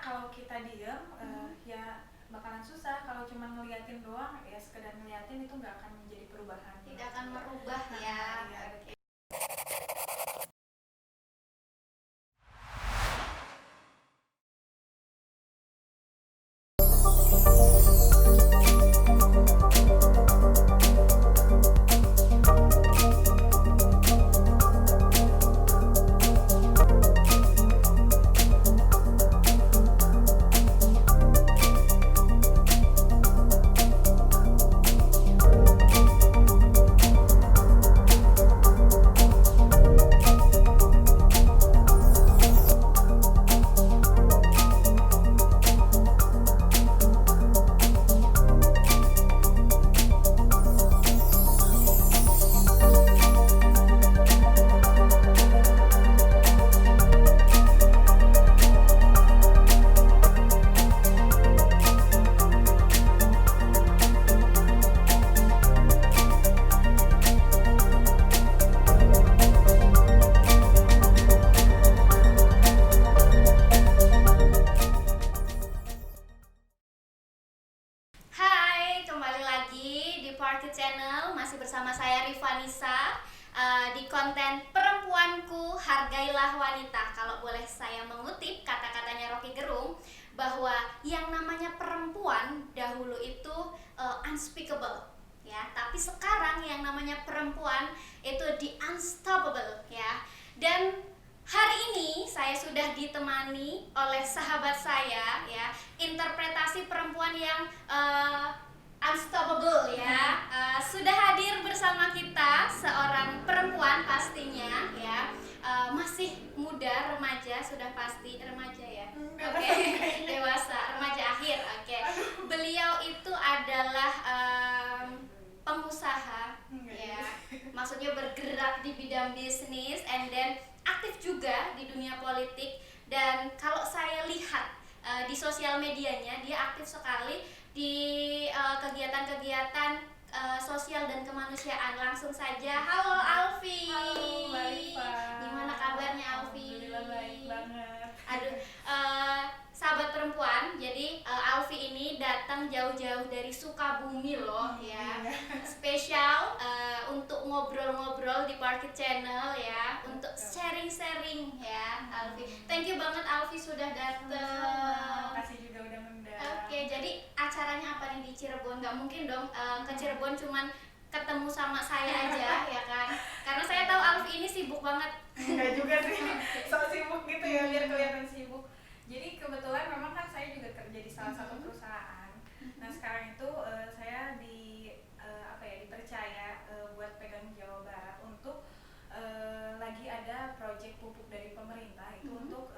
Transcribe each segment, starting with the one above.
kalau kita diem ya bakalan susah. Kalau cuma ngeliatin doang ya sekedar ngeliatin itu nggak akan menjadi perubahan. Tidak akan merubah ya. Iya. Oke. Hai, kembali lagi di Party Channel. Masih bersama saya Rifanisa di konten Perempuanku Hargailah Wanita. Kalau boleh saya mengutip kata-katanya Rocky Gerung, bahwa yang namanya perempuan dahulu itu unspeakable ya, tapi sekarang yang namanya perempuan itu the unstoppable ya. Dan hari ini saya sudah ditemani oleh sahabat saya ya, interpretasi perempuan yang unstoppable ya. Sudah hadir bersama kita seorang perempuan pastinya ya, masih muda, remaja, sudah pasti remaja ya. Oke, dewasa, remaja akhir. Oke. Beliau itu adalah pengusaha ya, maksudnya bergerak di bidang bisnis and then aktif juga di dunia politik. Dan kalau saya lihat di sosial medianya, dia aktif sekali di kegiatan-kegiatan sosial dan kemanusiaan. Langsung saja, halo Alfi. Halo Mbak Rifa. Gimana kabarnya Alfi? Alhamdulillah baik banget. Aduh, sahabat perempuan, jadi Alfi ini datang jauh-jauh dari Sukabumi loh ya, spesial untuk ngobrol-ngobrol di Party Channel ya, untuk sharing-sharing ya Alfi. Thank you banget Alfi sudah datang. Makasih juga udah ngundang. Oke, jadi acaranya apa nih di Cirebon? Gak mungkin dong ke Cirebon cuman ketemu sama saya aja ya kan, karena saya tahu Alfi ini sibuk banget. Enggak juga sih, so sibuk gitu ya biar kelihatan sibuk. Jadi kebetulan memang kan saya juga kerja di salah satu perusahaan. Nah sekarang itu saya dipercaya buat pegang Jawa Barat untuk lagi ada proyek pupuk dari pemerintah itu untuk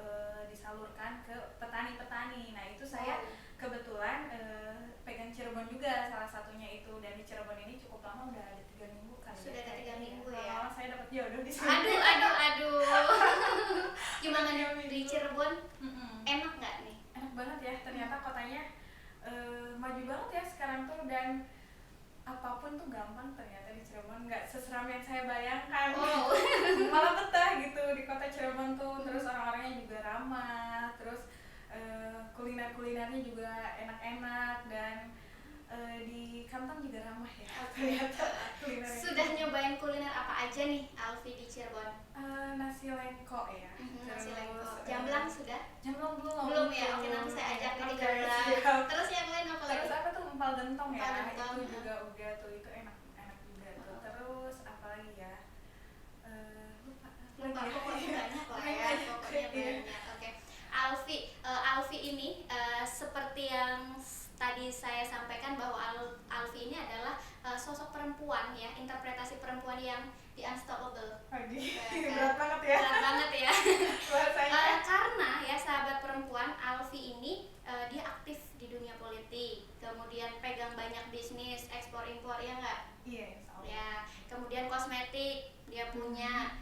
disalurkan ke petani-petani. Nah itu saya kebetulan pegang Cirebon juga salah satunya itu, dan di Cirebon ini cukup lama, udah ada 3 minggu kali. Sudah ada 3 minggu ya. ya. Saya dapat jodoh di sini. Aduh. Gimana nih di Cirebon? Enak nggak nih? Enak banget ya, ternyata kotanya maju banget ya sekarang tuh, dan apapun tuh gampang ternyata di Cirebon, nggak seseram yang saya bayangkan. Malah betah gitu di kota Cirebon tuh. Terus orang-orangnya juga ramah, terus kuliner-kulinernya juga enak-enak, dan di kantong juga ramah ya ternyata kulinernya. Sudah nyobain kuliner apa aja nih Alfi di Cirebon? Nasi lengko ya. Nasi lengko. Jamblang sudah? Jamblang Belum ya. Oke, nanti saya ajak di Jamblang. Terus yang lain apa lagi? Terus apa tuh, empal gentong ya. Empal gentong, itu juga udah tuh, itu enak juga tuh. Terus apa lagi ya? Lupa pokoknya banyak lah ya. Pokoknya banyak. Oke. Alfi ini seperti yang tadi saya sampaikan, bahwa Alfi ini adalah sosok perempuan ya, interpretasi perempuan yang di unstoppable. Berat banget ya. Berat banget ya. Karena ya sahabat perempuan, Alfi ini dia aktif di dunia politik, kemudian pegang banyak bisnis ekspor impor ya nggak? Iya. Ya, kemudian kosmetik dia punya,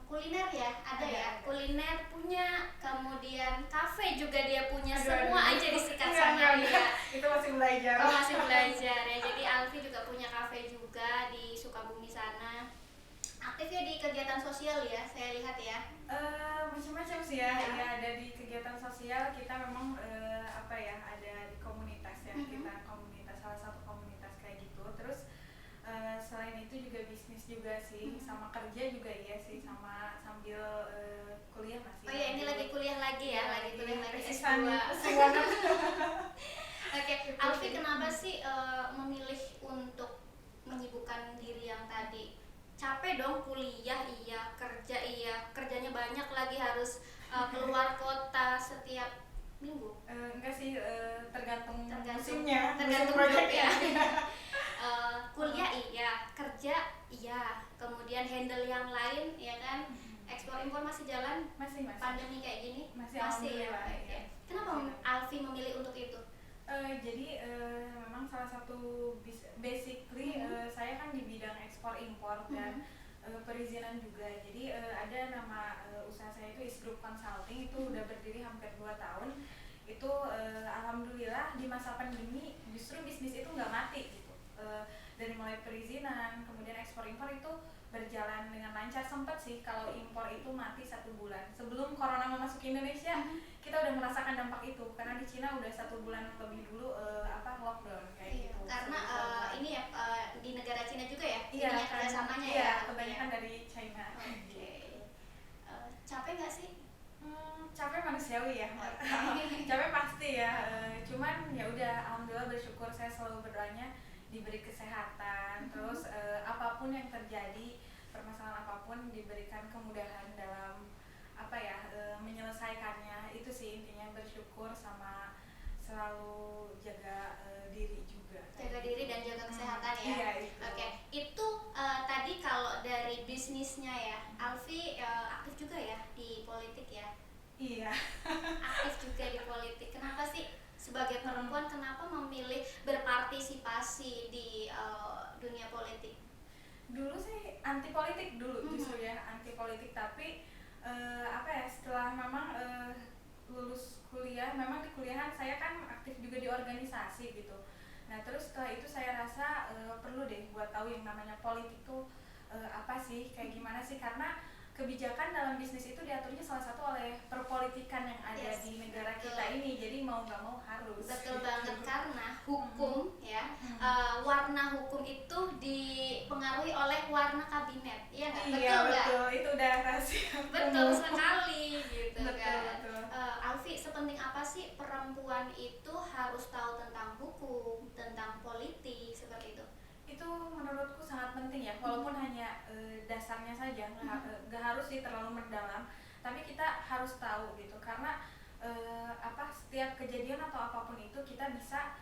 kuliner ya ada ya, kuliner punya, kemudian kafe juga dia punya. Semua aja disikat sama dia. Itu masih belajar. Masih belajar ya. Jadi Alfi juga punya kafe juga di Sukabumi sana. aktif ya di kegiatan sosial ya, saya lihat ya. Macam-macam sih ya. Iya, ada di kegiatan sosial kita memang apa ya, ada di komunitas ya. Kita komunitas, salah satu komunitas kayak gitu. Terus selain itu juga bisnis juga sih, sama kerja juga iya sih, sama sambil kuliah masih. Oh ya, ini lagi kuliah lagi ya, lagi kuliah lagi S2. Oke, Alfi kenapa sih memilih untuk menyibukkan diri yang tadi? Capek dong kuliah iya, kerja iya, kerjanya banyak lagi harus keluar kota setiap minggu. Enggak sih, tergantung Tergantung musimnya, tergantung musim job project ya. Kuliah iya, kerja iya, kemudian handle yang lain ya kan. Ekspor impor masih jalan, masih pandemi kayak gini masih ya. alhamdulillah, Oke. ya. Kenapa Alfi memilih untuk itu? Jadi memang salah satu basically saya kan di bidang ekspor impor dan perizinan juga. Jadi ada nama usaha saya itu Is Group Consulting, itu udah berdiri hampir 2 tahun. Itu alhamdulillah di masa pandemi justru bisnis itu nggak mati gitu. Dari mulai perizinan kemudian ekspor impor itu berjalan dengan lancar. Sempat sih kalau impor itu mati 1 bulan sebelum corona memasuki Indonesia. Kita udah merasakan dampak itu karena di Cina udah 1 bulan lebih dulu lockdown kayak gitu. Karena ini ya di negara Cina juga ya, iya, ininya kerjasamanya iya, ya. kebanyakan dari China. Oke. Capek nggak sih? Capek manusiawi ya. Capek pasti ya. Cuman ya udah, alhamdulillah bersyukur, saya selalu berdoanya diberi kesehatan. Terus apapun yang terjadi, permasalahan apapun diberikan kemudahan dalam apa ya, menyelesaikannya. Itu sih intinya, bersyukur sama selalu jaga diri juga. Jaga diri dan jaga kesehatan ya. Iya, itu. Oke, itu tadi kalau dari bisnisnya ya, Alfi aktif juga ya di politik ya. Iya. Aktif juga di politik. Kenapa sih sebagai perempuan kenapa memilih berpartisipasi di dunia politik? Dulu sih anti politik dulu, justru ya anti politik, tapi apa ya, setelah memang lulus kuliah, memang di kuliahan saya kan aktif juga di organisasi gitu. Nah terus setelah itu saya rasa perlu deh buat tahu yang namanya politik tuh apa sih, kayak gimana sih, karena kebijakan dalam bisnis itu diaturnya salah satu oleh perpolitikan yang ada di negara kita ini. Jadi mau nggak mau harus. Betul banget, karena hukum ya, warna hukum itu dipengaruhi oleh warna kabinet, iya nggak? Iya, Betul nggak? betul, itu udah rahasia. Betul sekali gitu. Betul, kan. betul. Alfi, sepenting apa sih perempuan itu harus tahu tentang hukum, tentang politik seperti itu? Itu menurutku sangat penting ya, walaupun hanya dasarnya saja, nggak harus sih terlalu mendalam, tapi kita harus tahu gitu, karena apa, setiap kejadian atau apapun itu kita bisa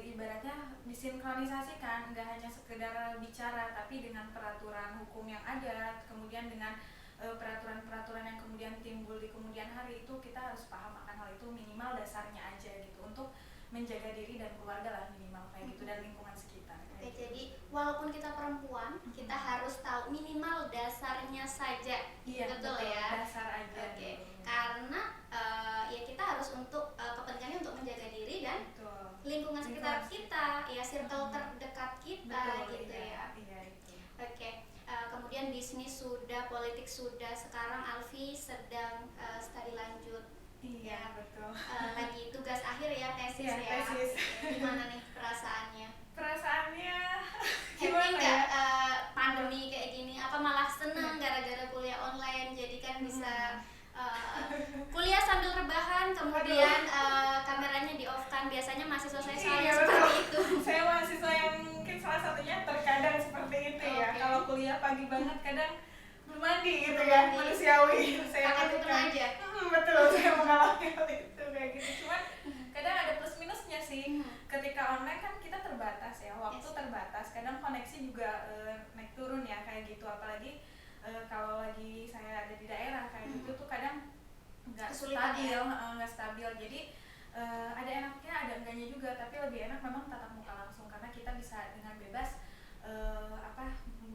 ibaratnya disinkronisasikan, nggak hanya sekedar bicara, tapi dengan peraturan hukum yang ada, kemudian dengan peraturan-peraturan yang kemudian timbul di kemudian hari. Itu kita harus paham akan hal itu, minimal dasarnya aja gitu, untuk menjaga diri dan keluarga lah minimal kayak gitu, dan lingkungan sekitar. Oke, jadi walaupun kita perempuan, kita harus tahu minimal dasarnya saja. Iya, betul ya. Dasar aja. Oke, karena ya kita harus untuk kepentingannya untuk menjaga diri dan lingkungan sekitar kita, ya circle terdekat kita. Betul, gitu iya, ya. Iya, itu. Oke, kemudian bisnis sudah, politik sudah, sekarang Alfi sedang studi lanjut. Iya, betul. Lagi tugas akhir ya, tesis Iya, ya. tesis. Gimana nih perasaannya? Perasaannya Happy gimana nggak ya? pandemi kayak gini? Apa malah seneng gara-gara kuliah online? Jadi kan bisa kuliah sambil rebahan, kemudian kameranya di off kan. Biasanya mahasiswa saya soalnya Iya, seperti betul. itu. Saya mahasiswa yang mungkin salah satunya terkadang seperti itu ya. Oke. Kalau kuliah pagi banget kadang belum mandi gitu Belum ya, mandi. manusiawi. Saya Pakai lakukan. tutup aja. Betul, saya mengalami hal itu kayak gitu. Cuman kadang ada plus minusnya sih. Ketika online kan kita terbatas ya, waktu Yes. terbatas. Kadang koneksi juga naik turun ya kayak gitu. Apalagi kalau lagi saya ada di daerah kayak gitu tuh kadang nggak Kesulitan stabil, ya? nggak stabil. Jadi ada enaknya, ada enggaknya juga. Tapi lebih enak memang tatap muka langsung, karena kita bisa dengan bebas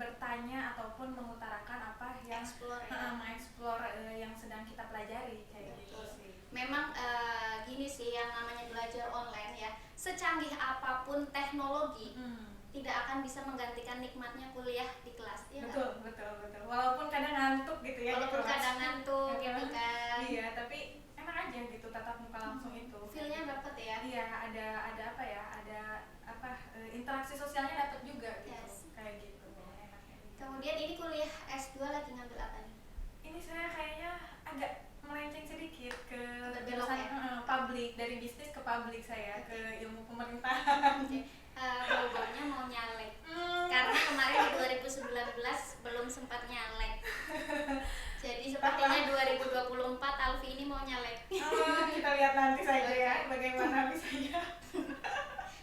bertanya ataupun mengutarakan apa yang Explore ya. mengeksplor yang sedang kita pelajari kayak gitu Betul. sih. Memang gini sih yang namanya belajar online ya. Secanggih apapun teknologi, tidak akan bisa menggantikan nikmatnya kuliah di kelas, ya nggak? Betul. Walaupun kadang ngantuk gitu ya. Walaupun di kelas. kadang ngantuk gitu kan. Iya, tapi enak aja gitu tatap muka langsung itu. Feel-nya dapet ya. Iya, ada apa ya? Ada apa? Interaksi sosialnya dapet juga gitu. Yes. Kayak gitu. Enaknya. Kemudian ini kuliah S2 lagi ngambil apa nih? Ini saya kayaknya agak melenceng sedikit ke Berbelok jurusan ya? publik, dari bisnis ke publik saya, ke ilmu pemerintahan. Oke. Bau-baunya mau nyalek. Karena kemarin di 2019 belum sempat nyalek. Jadi sepertinya 2024 Alfi ini mau nyalek. Kita lihat nanti saja ya bagaimana bisanya.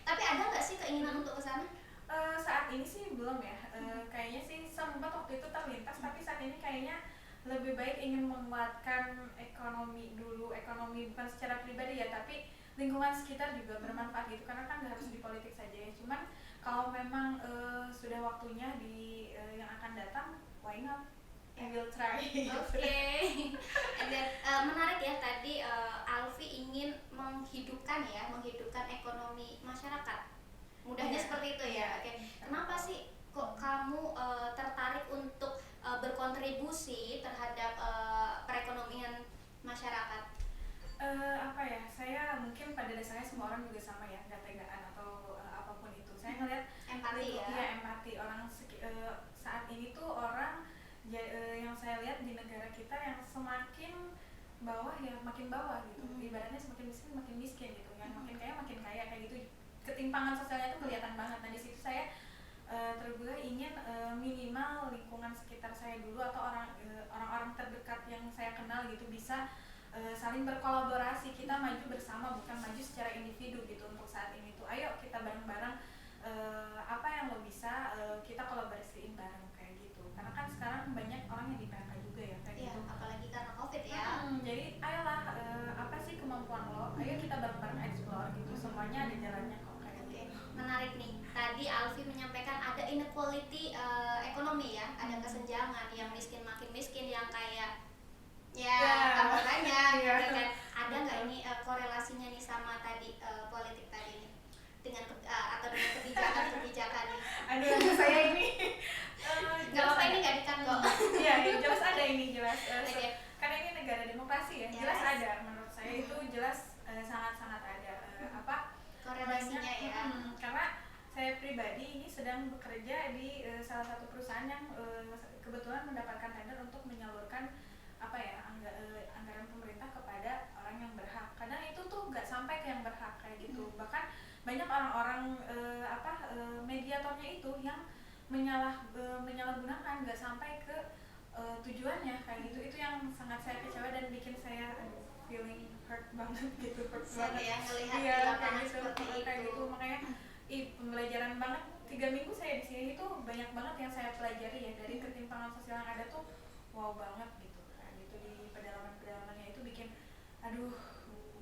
Tapi ada nggak sih keinginan untuk ke sana? Saat ini sih belum ya. Kayaknya sih sempat waktu itu terlintas, tapi saat ini kayaknya lebih baik ingin menguatkan ekonomi dulu. Ekonomi bukan secara pribadi ya, tapi lingkungan sekitar juga bermanfaat gitu, karena kan nggak harus di politik saja ya. Cuman kalau memang sudah waktunya di yang akan datang, why not? I will try. Oke. And then, menarik ya tadi Alfi ingin menghidupkan ekonomi masyarakat. Mudahnya Iya. seperti itu ya. Oke. Kenapa sih kok kamu tertarik untuk berkontribusi terhadap perekonomian masyarakat? Apa ya, saya mungkin pada dasarnya semua orang juga sama ya, nggak tegaan atau apapun itu. Saya ngeliat Empati ya. Iya, empati. Saat ini tuh orang yang saya lihat di negara kita yang semakin bawah ya makin bawah gitu. Ibaratnya semakin miskin makin miskin gitu. Yang makin kaya kayak gitu. Ketimpangan sosialnya itu kelihatan banget. Nah, di situ saya tergugah ingin minimal lingkungan sekitar saya dulu atau orang-orang terdekat yang saya kenal gitu bisa saling berkolaborasi, kita maju bersama, bukan maju secara individu gitu. Untuk saat ini tuh ayo kita bareng-bareng, apa yang lo bisa kita kolaborasiin bareng kayak gitu, karena kan sekarang banyak orang yang di PHK juga ya kayak Iya, gitu. apalagi karena COVID ya. Jadi ayolah, apa sih kemampuan lo, ayo kita bareng-bareng explore gitu, semuanya ada jalannya kok kayak Oke, gitu. menarik nih. Tadi Alfi menyampaikan ada inequality ekonomi ya, ada kesenjangan, yang miskin makin miskin, yang kaya tambah banyak Iya. gitu kan. Ada nggak ini korelasinya nih sama tadi politik tadi nih dengan atau dengan kebijakan nih? Aduh, saya ini Nggak apa-apa, ini nggak di-cut kok. Iya, jelas ada ini, jelas. Oke. Karena ini negara demokrasi ya, jelas Yes. ada. Menurut saya itu jelas sangat-sangat ada Korelasinya ya. Karena saya pribadi ini sedang bekerja di salah satu perusahaan yang kebetulan mendapatkan tender untuk menyalurkan anggaran pemerintah kepada orang yang berhak. Kadang itu tuh nggak sampai ke yang berhak kayak gitu. Bahkan banyak orang-orang mediatornya itu yang menyalahgunakan, nggak sampai ke tujuannya kayak gitu. Itu yang sangat saya kecewa dan bikin saya feeling hurt banget gitu, hurt banget Ya, melihat iya di lapangan kayak gitu, seperti kayak itu. gitu. Makanya pembelajaran banget 3 minggu saya di sini itu, banyak banget yang saya pelajari ya, dari ketimpangan sosial yang ada tuh wow banget gitu. Kayak gitu, di pedalaman-pedalamannya itu bikin aduh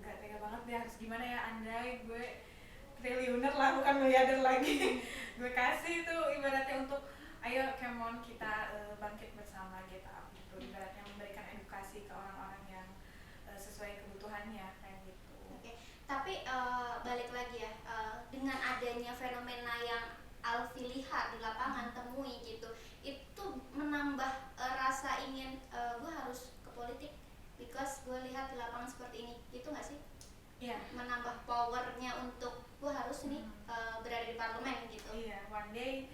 nggak tega banget deh, harus gimana ya, andai gue triliuner lah, bukan miliarder lagi. Gue kasih itu ibaratnya untuk ayo come on kita bangkit bersama gitu, ibaratnya memberikan edukasi ke orang-orang yang sesuai kebutuhannya kayak gitu. Oke. Tapi balik lagi ya, dengan adanya fenomena yang Alfi lihat di lapangan, temui gitu, itu menambah rasa ingin gue harus ke politik because gue lihat di lapangan seperti ini, gitu nggak sih? Iya. Menambah powernya untuk gue harus nih berada di parlemen gitu. Iya, one day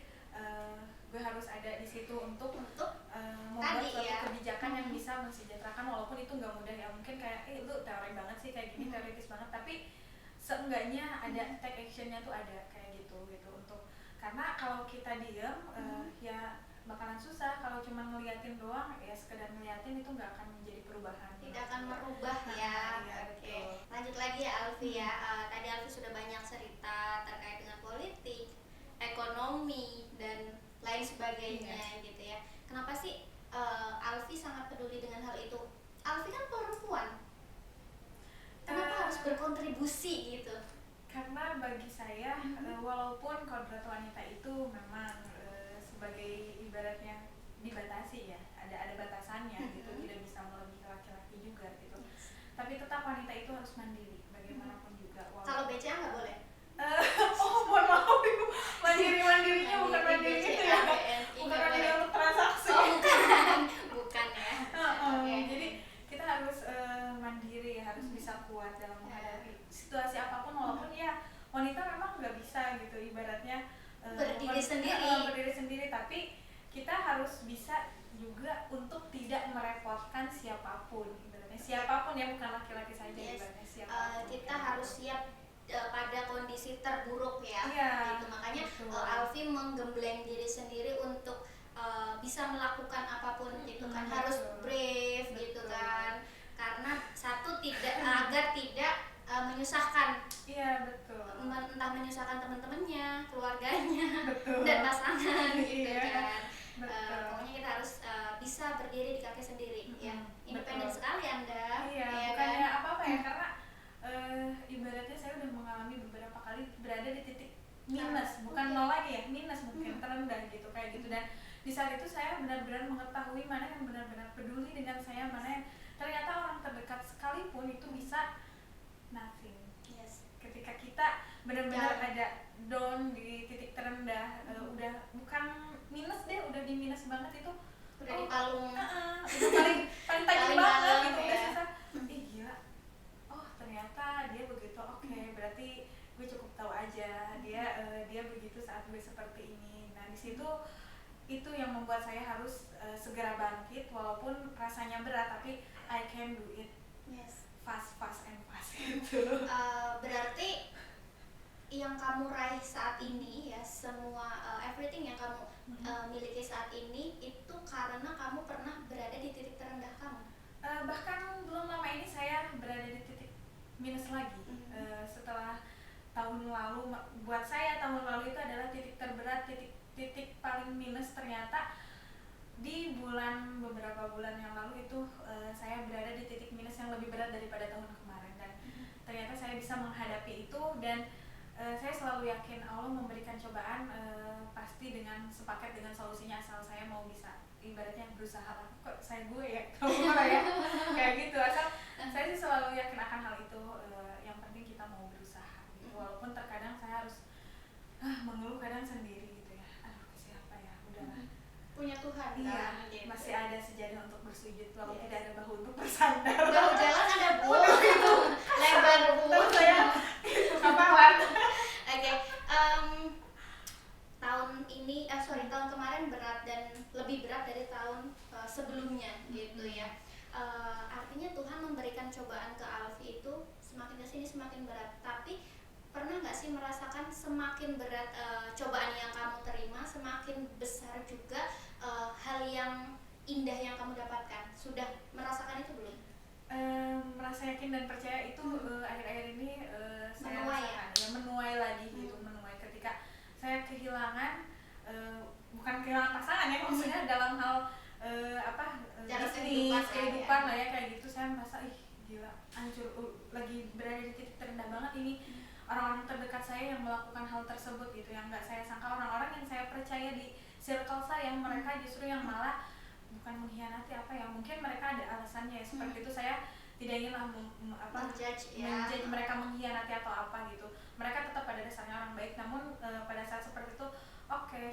gue harus ada di situ untuk tadi membuat suatu ya. kebijakan yang bisa mensejahterakan, walaupun itu nggak mudah ya. Mungkin kayak lu teori banget sih kayak gini, teoritis banget, tapi seenggaknya ada take actionnya tuh ada kayak gitu untuk, karena kalau kita diem ya bakalan susah. Kalau cuma ngeliatin doang ya, sekedar ngeliatin itu nggak akan menjadi perubahan, Tidak akan merubah ya. Iya, Oke. betul. Lanjut lagi ya Alfi ya. Tadi Alfi sudah banyak cerita terkait dengan politik, ekonomi dan lain sebagainya gitu ya. Kenapa sih Alfi sangat peduli dengan hal itu? Alfi kan perempuan. Kenapa harus berkontribusi gitu? Karena bagi saya walaupun kodrat wanita itu memang sebagai ibaratnya dibatasi ya, ada batasannya gitu, tidak bisa melebihi laki-laki juga gitu. Tapi tetap wanita itu harus mandiri bagaimanapun juga. Kalau BCA nggak boleh? Oh mohon maaf ibu, mandiri menghadapi situasi apapun, walaupun ya wanita memang nggak bisa gitu ibaratnya berdiri sendiri, tapi kita harus bisa juga untuk tidak merepotkan siapapun, ibaratnya siapapun ya, bukan laki-laki saja, ibaratnya siapapun. Kita harus siap pada kondisi terburuk ya, gitu. Makanya Alfi menggembleng diri sendiri untuk bisa melakukan apapun gitu kan, harus brave gitu kan, karena satu agar tidak menyusahkan, entah menyusahkan teman-temannya, keluarganya, dan pasangan gitu kan. Pokoknya kita harus bisa berdiri di kaki sendiri ya, independen sekali Anda. Bukannya apa-apa ya, karena ibaratnya saya udah mengalami beberapa kali berada di titik minus, bukan nol lagi ya, minus mungkin terendah gitu kayak gitu. Dan di saat itu saya benar-benar mengetahui mana yang benar-benar peduli dengan saya, mana yang ternyata orang terdekat sekalipun itu bisa nothing. Ketika kita benar-benar ada down di titik terendah, udah bukan minus deh, udah di minus banget itu, udah di palung, udah paling tajam banget gitu, udah susah. Gila, oh ternyata dia begitu, oke, berarti gue cukup tahu aja dia begitu saat gue seperti ini. Nah di situ itu yang membuat saya harus segera bangkit, walaupun rasanya berat, tapi I can do it. Fast gitu. Berarti yang kamu raih saat ini ya, semua everything yang kamu miliki saat ini itu karena kamu pernah berada di titik terendah kamu. Bahkan belum lama ini saya berada di titik minus lagi. Setelah tahun lalu, buat saya tahun lalu itu adalah titik terberat, titik paling minus. Ternyata di beberapa bulan yang lalu itu saya berada di titik minus yang lebih berat daripada tahun kemarin, dan ternyata saya bisa menghadapi itu. Dan saya selalu yakin Allah memberikan cobaan pasti dengan sepaket dengan solusinya, asal saya mau bisa, ibaratnya berusaha. Kok gue ya kamu marah ya kayak gitu, asal saya sih selalu yakin akan hal itu. Yang penting kita mau berusaha gitu, walaupun terkadang saya harus mengeluh kadang sendiri gitu ya, aduh ke siapa ya, udahlah, punya Tuhan kan, gitu. Masih ada sejadah untuk bersujud, walau tidak ada bahu untuk bersandar. Jauh jalan ada Bu, lebar Bu. Terus saya kapalan. Oke, tahun kemarin berat dan lebih berat dari tahun sebelumnya gitu ya. Artinya Tuhan memberikan cobaan ke Alfi itu semakin kesini semakin berat. Tapi pernah nggak sih merasakan semakin berat cobaan yang kamu terima, semakin besar juga hal yang indah yang kamu dapatkan? Sudah merasakan itu belum? Merasa yakin dan percaya itu akhir-akhir ini saya menuai rasakan ya, menuai lagi gitu, menuai ketika saya kehilangan, bukan kehilangan pasangan ya, maksudnya dalam hal bisnis, kehidupan lah ya kayak gitu. Saya merasa gila, hancur, lagi berada di titik terendah banget ini. Orang-orang terdekat saya yang melakukan hal tersebut gitu, yang nggak saya sangka, orang-orang yang saya percaya di circle saya, mereka justru yang malah bukan mengkhianati mungkin mereka ada alasannya ya, seperti itu. Saya tidak ingin menjudge mereka mengkhianati atau apa gitu. Mereka tetap pada dasarnya orang baik, namun pada saat seperti itu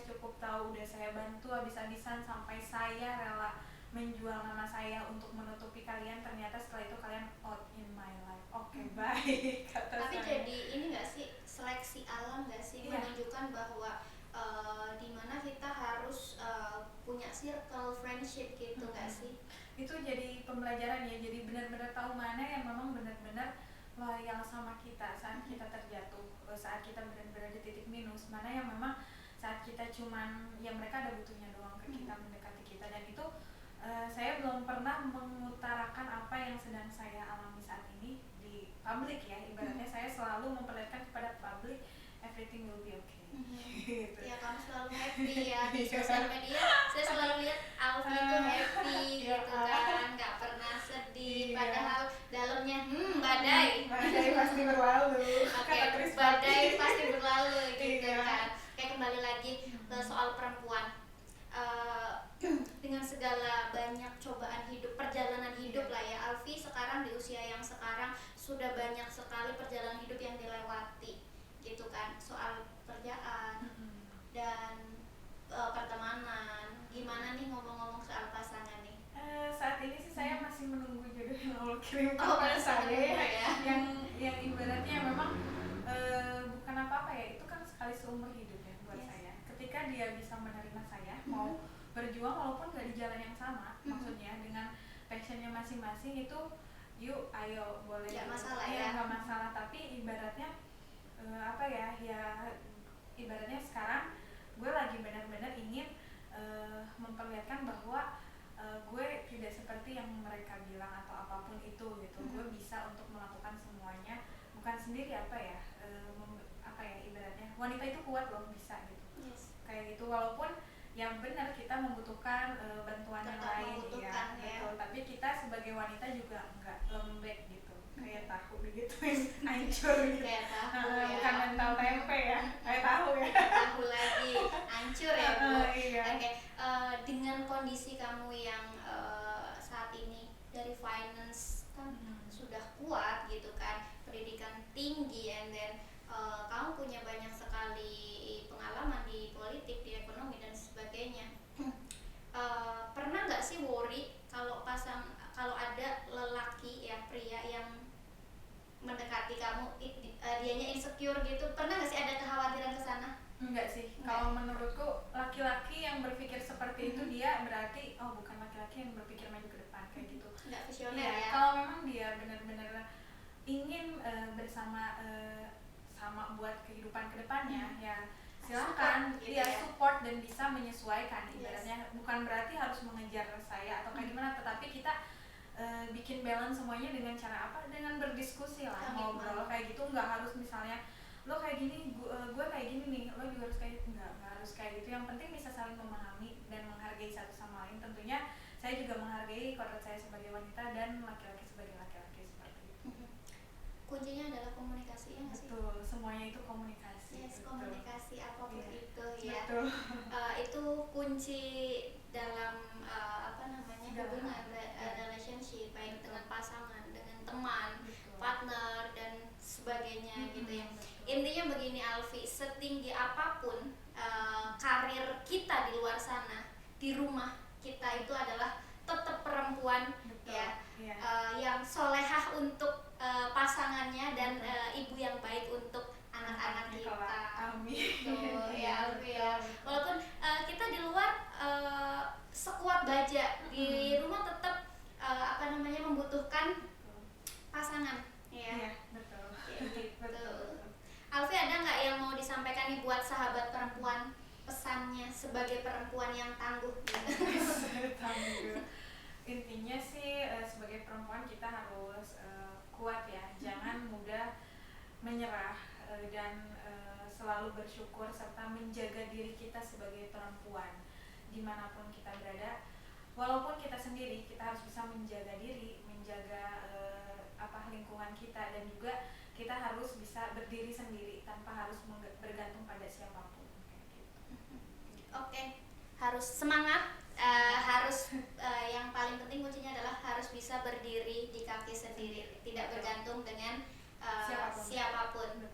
cukup tahu, udah saya bantu habis-habisan sampai saya rela menjual nama saya untuk menutupi kalian. Ternyata setelah itu kalian out in my life. Baik kata tapi saya. Jadi ini nggak sih seleksi alam nggak sih, menunjukkan bahwa dimana kita harus punya circle friendship gitu nggak sih? Itu jadi pembelajaran ya, jadi benar-benar tahu mana yang memang benar-benar loyal sama kita saat kita terjatuh, saat kita benar-benar di titik minus, mana yang memang saat kita cuman ya mereka ada butuhnya doang ke kita, mendekati kita. Dan itu saya belum pernah mengutarakan apa yang sedang saya alami saat ini di publik ya, ibaratnya saya selalu memperlihatkan kepada publik everything will be okay. Gitu. Ya kamu selalu happy ya di sosial media. Saya selalu lihat Alfi itu happy gitu kan, nggak pernah sedih. Padahal dalamnya badai pasti berlalu. Badai pasti berlalu gitu kan. Kayak kembali lagi ke soal perempuan. Dengan segala banyak cobaan hidup, perjalanan hidup lah ya, Alfi sekarang di usia yang sekarang sudah banyak sekali perjalanan hidup yang dilewati gitu kan, soal kerjaan dan pertemanan. Gimana nih ngomong-ngomong soal pasangan nih? Saat ini sih saya masih menunggu jodoh yang Allah kirim kepada saya, ya? yang ibaratnya memang bukan apa-apa ya, itu kan sekali seumur hidup ya buat saya. Ketika dia bisa menerima saya, mau berjuang walaupun gak di jalan yang sama, maksudnya dengan passionnya masing-masing, itu yuk ayo boleh, Gak masalah ya, gak masalah. Tapi ibaratnya apa ya, ya ibaratnya sekarang gue lagi benar-benar ingin memperlihatkan bahwa gue tidak seperti yang mereka bilang atau apapun itu gitu. Gue bisa untuk melakukan semuanya, bukan sendiri apa ya, apa ya ibaratnya wanita itu kuat loh, bisa gitu. Kayak gitu, walaupun yang benar kita membutuhkan bantuan yang lain ya, betul. Tapi kita sebagai wanita juga nggak lembek gitu, kayak tahu digituin hancur gitu. Kayak tahu ya. Bukan mental tempe ya, kayak tahu ya. Tahu lagi, hancur ya Bu. Iya. Oke, dengan kondisi kamu yang saat ini dari finance kan sudah kuat gitu kan, pendidikan tinggi, and then kamu punya banyak sekali pengalaman di politik, di ekonomi dan sebagainya. Pernah nggak sih worry kalau ada lelaki ya, pria yang mendekati kamu, dianya insecure gitu, pernah nggak sih ada kekhawatiran ke sana? Enggak sih. Kalau menurutku laki-laki yang berpikir seperti itu dia berarti bukan laki-laki yang berpikir maju ke depan kayak gitu. Enggak visioner ya. Kalau memang dia benar-benar ingin bersama sama buat kehidupan kedepannya, ya silakan Support gitu dia ya. support dan bisa menyesuaikan. Ibaratnya bukan berarti harus mengejar saya atau kayak gimana, tetapi kita bikin balance semuanya dengan cara apa? Dengan berdiskusi lah, ngobrol kayak gitu. Nggak harus misalnya lo kayak gini, gue kayak gini nih, lo juga harus kayak nggak harus kayak gitu. Yang penting bisa saling memahami dan menghargai satu sama lain. Tentunya saya juga menghargai kodrat saya sebagai wanita dan laki-laki sebagai laki-laki, seperti itu. Kuncinya adalah komunikasi ya nggak sih? Betul, semuanya itu komunikasi. Yes, komunikasi apapun itu ya. Betul. Itu kunci dalam hubungan, relationship, baik dengan pasangan, dengan teman, partner dan sebagainya gitu ya. Intinya begini Alfi, setinggi apapun karir kita di luar sana, di rumah kita itu adalah tetap perempuan. Betul. Ya, yang solehah untuk pasangannya dan ibu yang baik untuk anak-anak kita. Amin. Ya Alfi ya. Walaupun kita di luar sekuat baja, di rumah tetap membutuhkan pasangan. Ya. Betul. Gitu. Alfi, ada nggak yang mau disampaikan nih buat sahabat perempuan, pesannya sebagai perempuan yang tangguh? Tangguh. Intinya sih sebagai perempuan kita harus kuat ya, jangan mudah menyerah dan selalu bersyukur serta menjaga diri kita sebagai perempuan dimanapun kita berada. Walaupun kita sendiri, kita harus bisa menjaga diri, menjaga lingkungan kita, dan juga kita harus bisa berdiri sendiri tanpa harus bergantung pada siapapun. Oke, harus semangat, harus yang paling penting kuncinya adalah harus bisa berdiri di kaki sendiri, tidak bergantung dengan siapapun.